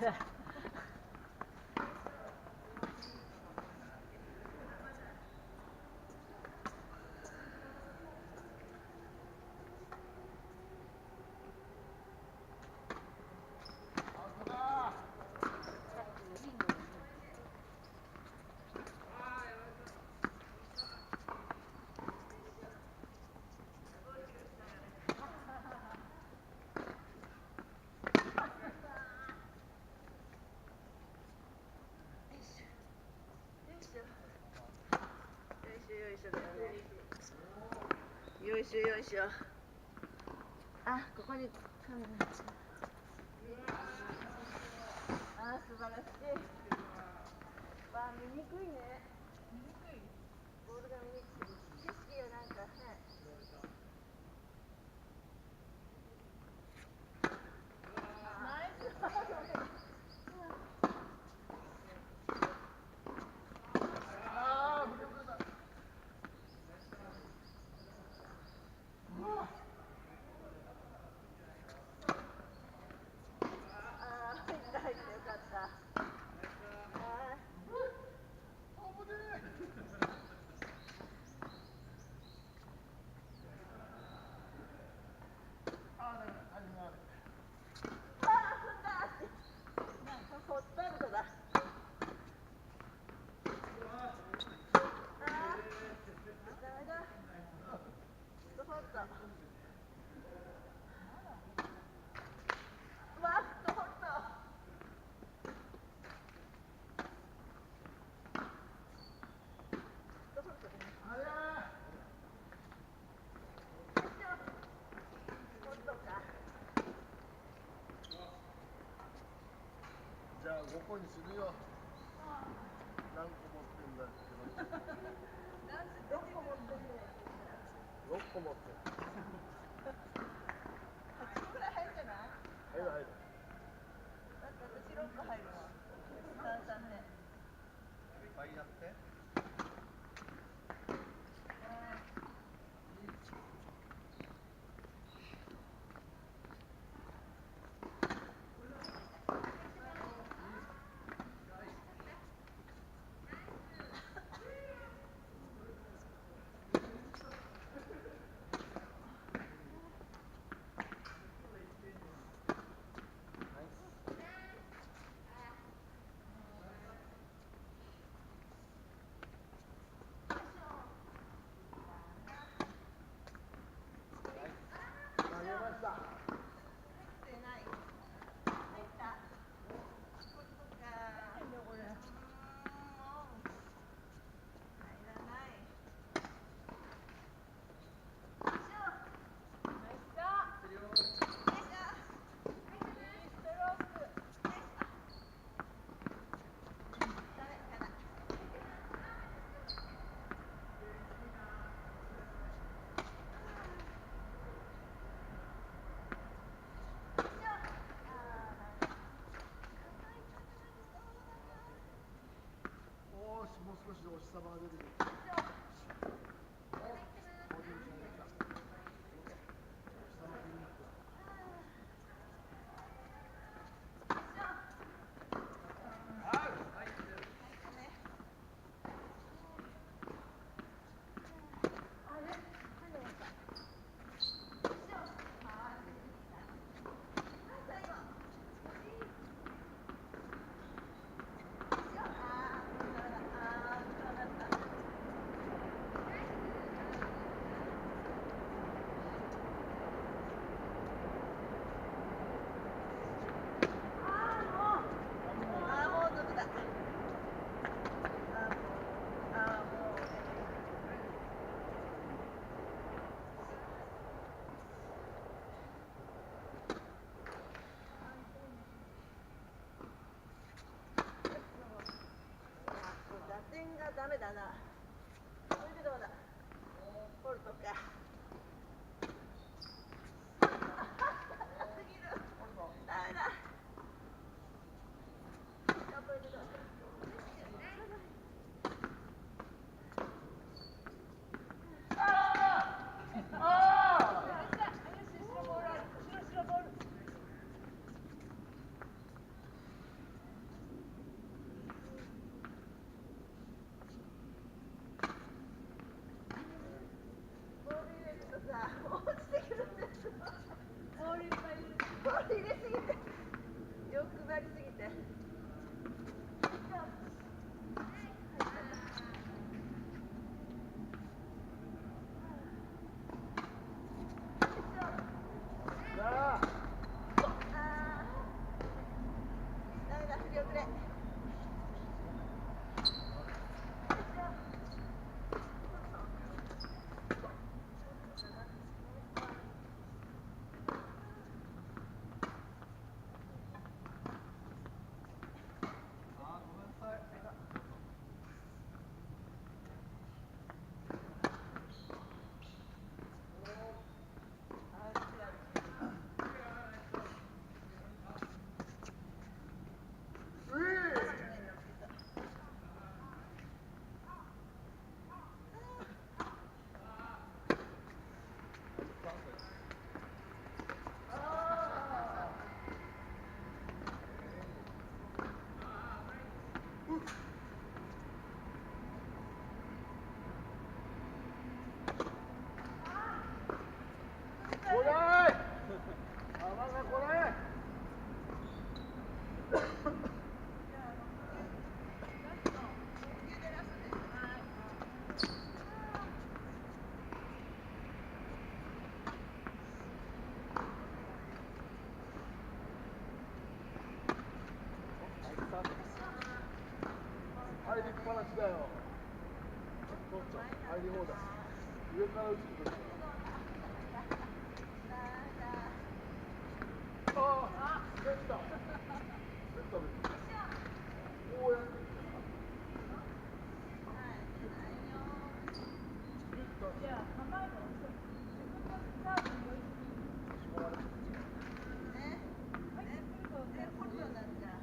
よいしょよいしょ。あ、ここにカメラ。あ、素晴らしい。わあ、見にくいね。見にくい。ボールが見にくい。景色がなんかね。ナイス。じゃあ5個にするよ。何個持ってんだっけな。6個持ってるね。6個持ってる。8個ぐらい入るんじゃない？入る入る。だって私6個入るわ。3ね。いっぱいやって。もう少しでお日様が出てくる。こうやって。じゃあ、構えるの自分のサーブによりね。はい、ポルトになっちゃう。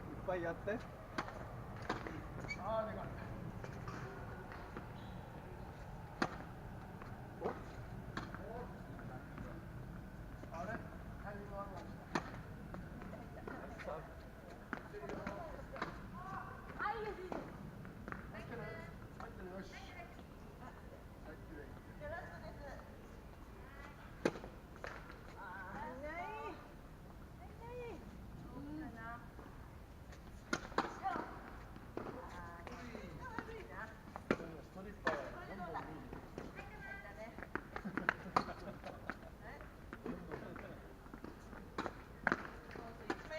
いっぱいやって。ああ、でかい。あれタイミング悪かった。入ってる入ってるよし。入ってる。ラストです。ストリッパーはどんどん見る。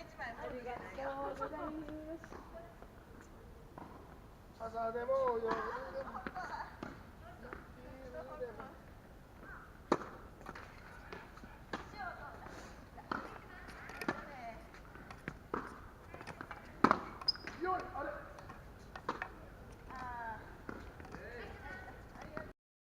ありがとうございます。朝でも夜。